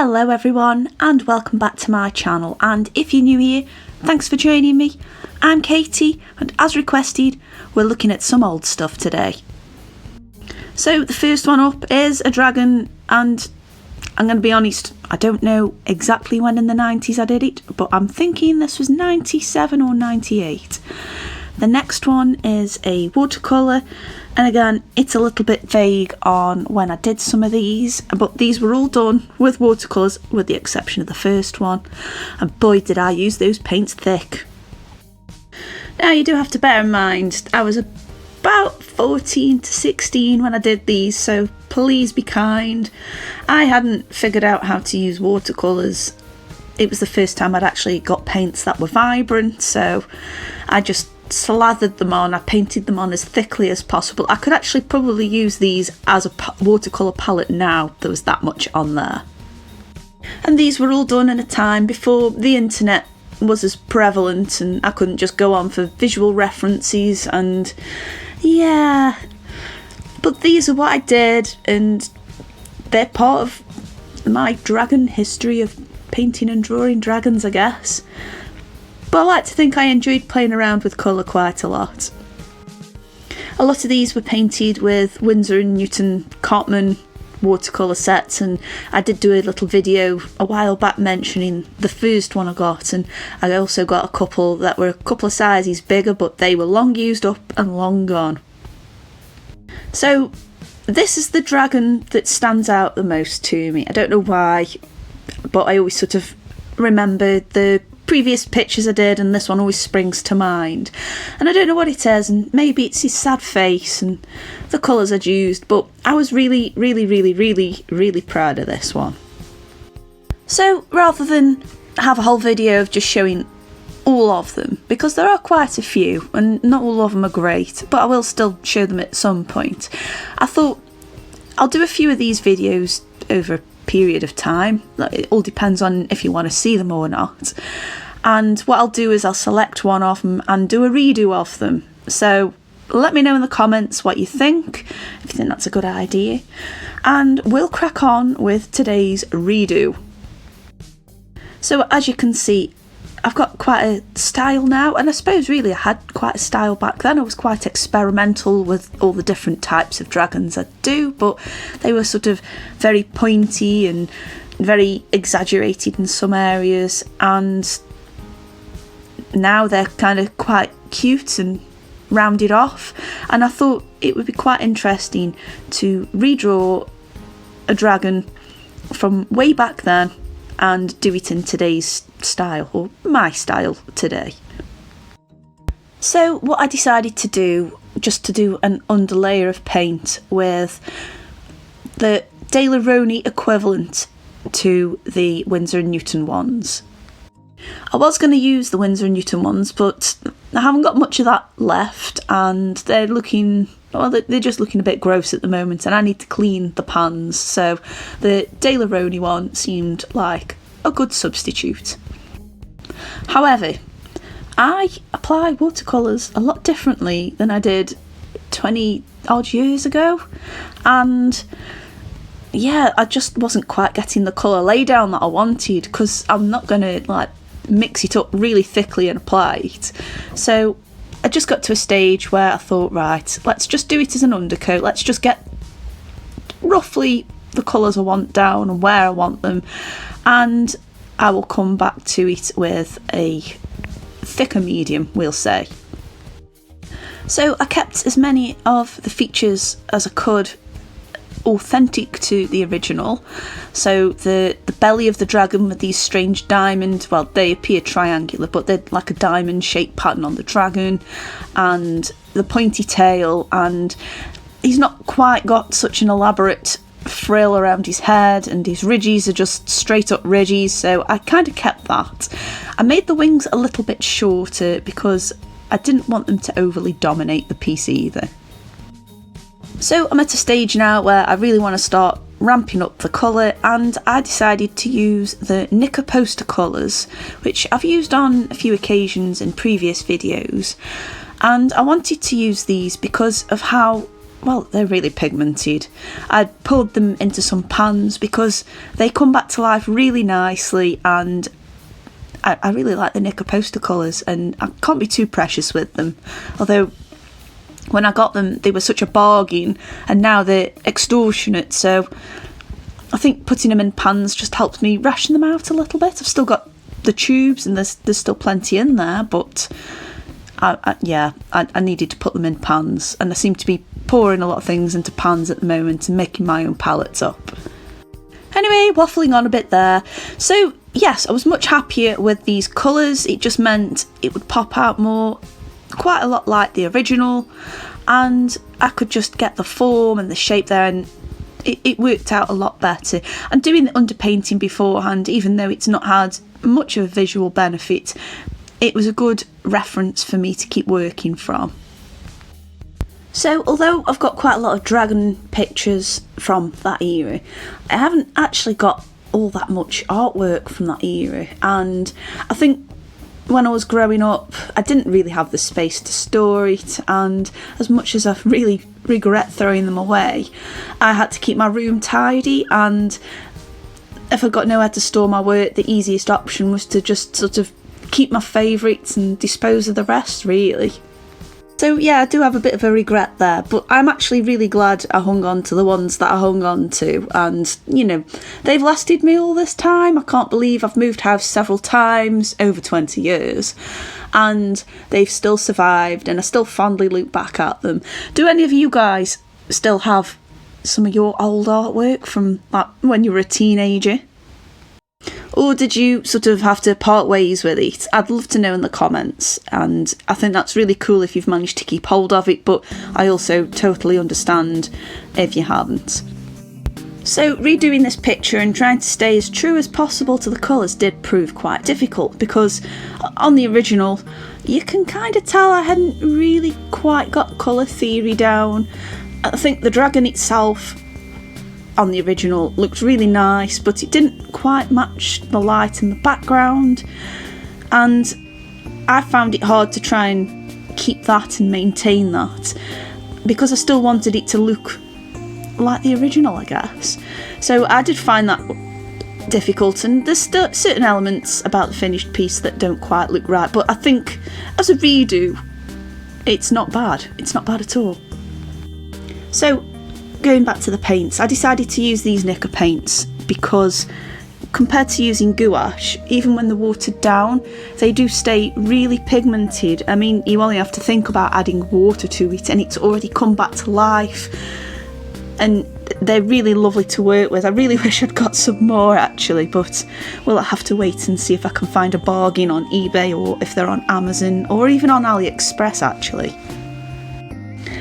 Hello everyone and welcome back to my channel, and if you're new here, thanks for joining me. I'm Katie and as requested we're looking at some old stuff today. So the first one up is a dragon, and I'm going to be honest, I don't know exactly when in the 90s I did it, but I'm thinking this was 97 or 98. The next one is a watercolour, and again it's a little bit vague on when I did some of these, but these were all done with watercolours with the exception of the first one, and boy did I use those paints thick. Now you do have to bear in mind I was about 14 to 16 when I did these, so please be kind. I hadn't figured out how to use watercolours. It was the first time I'd actually got paints that were vibrant, so I just slathered them on. I painted them on as thickly as possible. I could actually probably use these as a watercolour palette now, there was that much on there. And these were all done in a time before the internet was as prevalent and I couldn't just go on for visual references, and yeah, but these are what I did and they're part of my dragon history of painting and drawing dragons, I guess. But I like to think I enjoyed playing around with colour quite a lot. A lot of these were painted with Winsor & Newton Cartman watercolour sets, and I did do a little video a while back mentioning the first one I got, and I also got a couple that were a couple of sizes bigger, but they were long used up and long gone. So this is the dragon that stands out the most to me. I don't know why, but I always sort of remember the previous pictures I did and this one always springs to mind, and I don't know what it is, and maybe it's his sad face and the colours I'd used, but I was really proud of this one. So rather than have a whole video of just showing all of them, because there are quite a few and not all of them are great, but I will still show them at some point, I thought I'll do a few of these videos over a period of time. It all depends on if you want to see them or not, and what I'll do is I'll select one of them and do a redo of them. So let me know in the comments what you think, if you think that's a good idea, and we'll crack on with today's redo. So as you can see, I've got quite a style now, and I suppose really I had quite a style back then. I was quite experimental with all the different types of dragons I do, but they were sort of very pointy and very exaggerated in some areas, and now they're kind of quite cute and rounded off, and I thought it would be quite interesting to redraw a dragon from way back then and do it in today's style, or my style today. So what I decided to do, just to do an underlayer of paint with the Daler-Rowney equivalent to the Winsor & Newton ones. I was going to use the Winsor & Newton ones, but I haven't got much of that left, and they're looking, well, they're just looking a bit gross at the moment, and I need to clean the pans, so the Daler-Rowney one seemed like a good substitute. However, I apply watercolours a lot differently than I did 20 odd years ago, and yeah, I just wasn't quite getting the colour laydown that I wanted, because I'm not going to like mix it up really thickly and apply it. So I just got to a stage where I thought, right, let's just do it as an undercoat, let's just get roughly the colours I want down and where I want them, and I will come back to it with a thicker medium, we'll say. So I kept as many of the features as I could authentic to the original. So the belly of the dragon with these strange diamond, well, they appear triangular, but they're like a diamond shaped pattern on the dragon, and the pointy tail, and he's not quite got such an elaborate frill around his head, and his ridges are just straight up ridges, so I kind of kept that. I made the wings a little bit shorter because I didn't want them to overly dominate the piece either. So I'm at a stage now where I really want to start ramping up the colour, and I decided to use the Nicka poster colours, which I've used on a few occasions in previous videos, and I wanted to use these because of how well, they're really pigmented. I poured them into some pans because they come back to life really nicely, and I really like the Nicka poster colours, and I can't be too precious with them. Although when I got them, they were such a bargain, and now they're extortionate, so I think putting them in pans just helps me ration them out a little bit. I've still got the tubes, and there's still plenty in there, but I needed to put them in pans, and I seem to be pouring a lot of things into pans at the moment and making my own palettes up. Anyway, waffling on a bit there. So yes, I was much happier with these colours. It just meant it would pop out more, quite a lot like the original, and I could just get the form and the shape there, and it worked out a lot better. And doing the underpainting beforehand, even though it's not had much of a visual benefit, it was a good reference for me to keep working from. So although I've got quite a lot of dragon pictures from that era, I haven't actually got all that much artwork from that era, and I think when I was growing up I didn't really have the space to store it, and as much as I really regret throwing them away, I had to keep my room tidy, and if I got nowhere to store my work, the easiest option was to just sort of keep my favourites and dispose of the rest, really. So yeah, I do have a bit of a regret there, but I'm actually really glad I hung on to the ones that I hung on to, and you know, they've lasted me all this time. I can't believe I've moved house several times over 20 years and they've still survived, and I still fondly look back at them. Do any of you guys still have some of your old artwork from like when you were a teenager? Or did you sort of have to part ways with it? I'd love to know in the comments, and I think that's really cool if you've managed to keep hold of it, but I also totally understand if you haven't. So redoing this picture and trying to stay as true as possible to the colours did prove quite difficult, because on the original you can kind of tell I hadn't really quite got colour theory down. I think the dragon itself on the original looked really nice, but it didn't quite match the light in the background, and I found it hard to try and keep that and maintain that, because I still wanted it to look like the original, I guess. So I did find that difficult, and there's still certain elements about the finished piece that don't quite look right, but I think as a redo it's not bad. It's not bad at all. So going back to the paints, I decided to use these Nicka paints because compared to using gouache, even when they're watered down, they do stay really pigmented. I mean, you only have to think about adding water to it and it's already come back to life, and they're really lovely to work with. I really wish I'd got some more actually, but we'll have to wait and see if I can find a bargain on eBay, or if they're on Amazon, or even on AliExpress actually.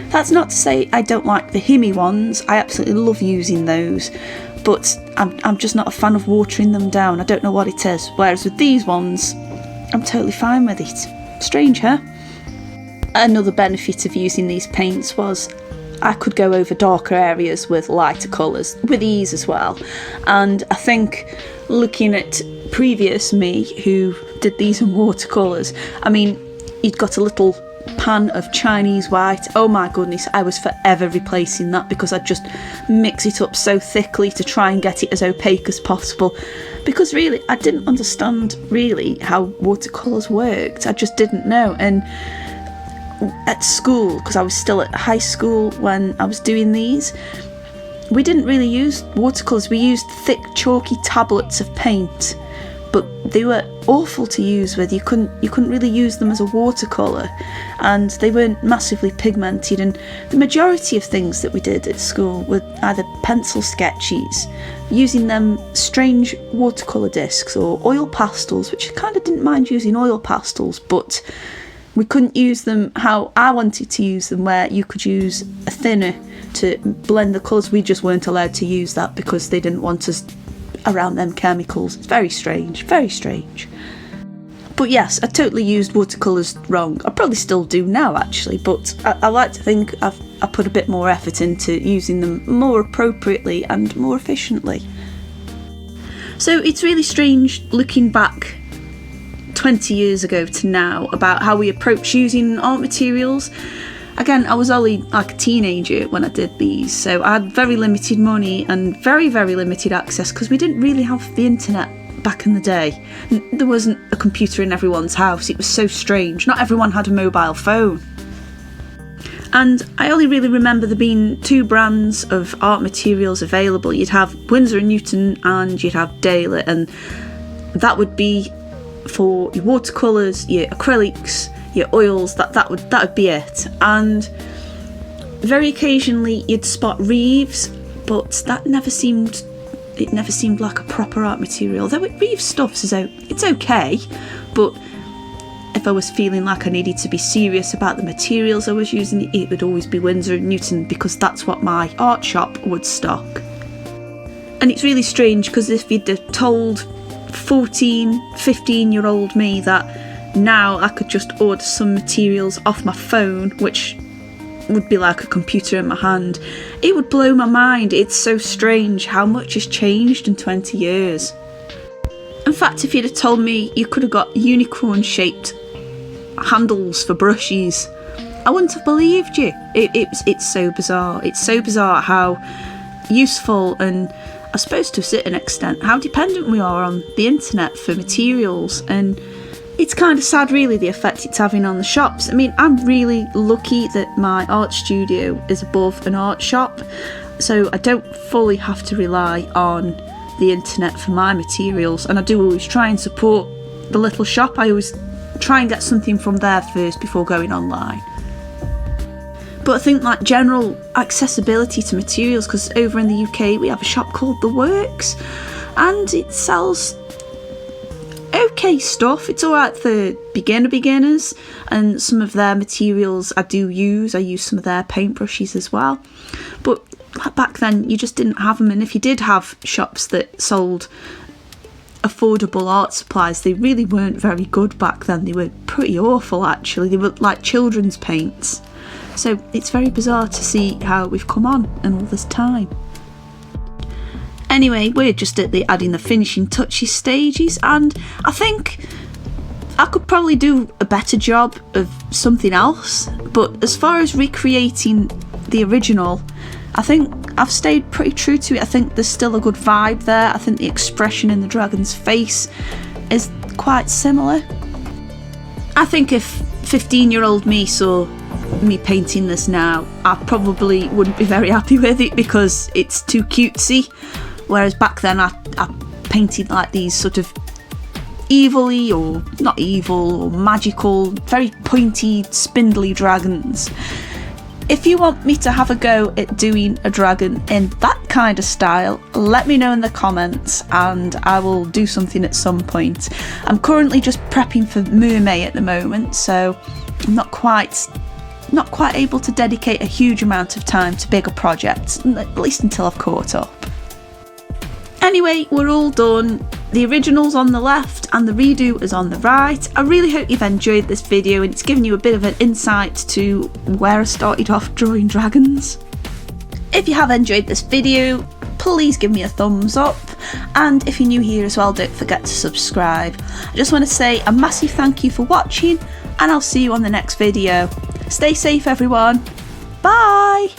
That's not to say I don't like the Himi ones. I absolutely love using those, but I'm just not a fan of watering them down. I don't know what it is. Whereas with these ones, I'm totally fine with it. Strange, huh? Another benefit of using these paints was I could go over darker areas with lighter colours with ease as well. And I think looking at previous me who did these in watercolours, I mean, you'd got a little pan of Chinese white. Oh my goodness, I was forever replacing that because I'd just mix it up so thickly to try and get it as opaque as possible, because really I didn't understand really how watercolours worked. I just didn't know. And at school, because I was still at high school when I was doing these, we didn't really use watercolours. We used thick chalky tablets of paint, but they were awful to use with. You couldn't really use them as a watercolour, and they weren't massively pigmented, and the majority of things that we did at school were either pencil sketches, using them strange watercolour discs, or oil pastels, which I kind of didn't mind using oil pastels, but we couldn't use them how I wanted to use them, where you could use a thinner to blend the colours. We just weren't allowed to use that because they didn't want us around them chemicals. It's very strange, very strange. But yes, I totally used watercolours wrong. I probably still do now actually, but I like to think I put a bit more effort into using them more appropriately and more efficiently. So it's really strange looking back 20 years ago to now about how we approach using art materials. again, I was only like a teenager when I did these, so I had very limited money and very, very limited access because we didn't really have the internet back in the day. There wasn't a computer in everyone's house. It was so strange. Not everyone had a mobile phone. And I only really remember there being 2 brands of art materials available. You'd have Winsor & Newton and you'd have Daler, and that would be for your watercolours, your acrylics, your oils. That would be it. And very occasionally you'd spot Reeves, but that never seemed like a proper art material. Though Reeves stuffs it's okay, but if I was feeling like I needed to be serious about the materials I was using, it would always be Winsor & Newton, because that's what my art shop would stock. And it's really strange, because if you'd have told 14, 15-year-old me that now I could just order some materials off my phone, which would be like a computer in my hand, it would blow my mind. It's so strange how much has changed in 20 years. In fact, if you'd have told me you could have got unicorn-shaped handles for brushes, I wouldn't have believed you. It's so bizarre. It's so bizarre how useful, and I suppose to a certain extent how dependent we are on the internet for materials. And it's kind of sad really the effect it's having on the shops. I mean, I'm really lucky that my art studio is above an art shop, so I don't fully have to rely on the internet for my materials, and I do always try and support the little shop. I always try and get something from there first before going online. But I think like general accessibility to materials, because over in the UK we have a shop called The Works, and it sells okay stuff. It's alright for beginners, and some of their materials I use some of their paintbrushes as well. But back then you just didn't have them, and if you did have shops that sold affordable art supplies, they really weren't very good back then. They were pretty awful actually. They were like children's paints. So it's very bizarre to see how we've come on in all this time. Anyway, we're just at the adding the finishing touches stages, and I think I could probably do a better job of something else, but as far as recreating the original, I think I've stayed pretty true to it. I think there's still a good vibe there. I think the expression in the dragon's face is quite similar. I think if 15-year-old me saw me painting this now, I probably wouldn't be very happy with it because it's too cutesy. Whereas back then I painted like these sort of evilly, or not evil, or magical, very pointy, spindly dragons. If you want me to have a go at doing a dragon in that kind of style, let me know in the comments and I will do something at some point. I'm currently just prepping for Mermaid at the moment, so I'm not quite able to dedicate a huge amount of time to bigger projects, at least until I've caught up. Anyway, we're all done. The original's on the left and the redo is on the right. I really hope you've enjoyed this video and it's given you a bit of an insight to where I started off drawing dragons. If you have enjoyed this video, please give me a thumbs up, and if you're new here as well, don't forget to subscribe. I just want to say a massive thank you for watching, and I'll see you on the next video. Stay safe everyone. Bye!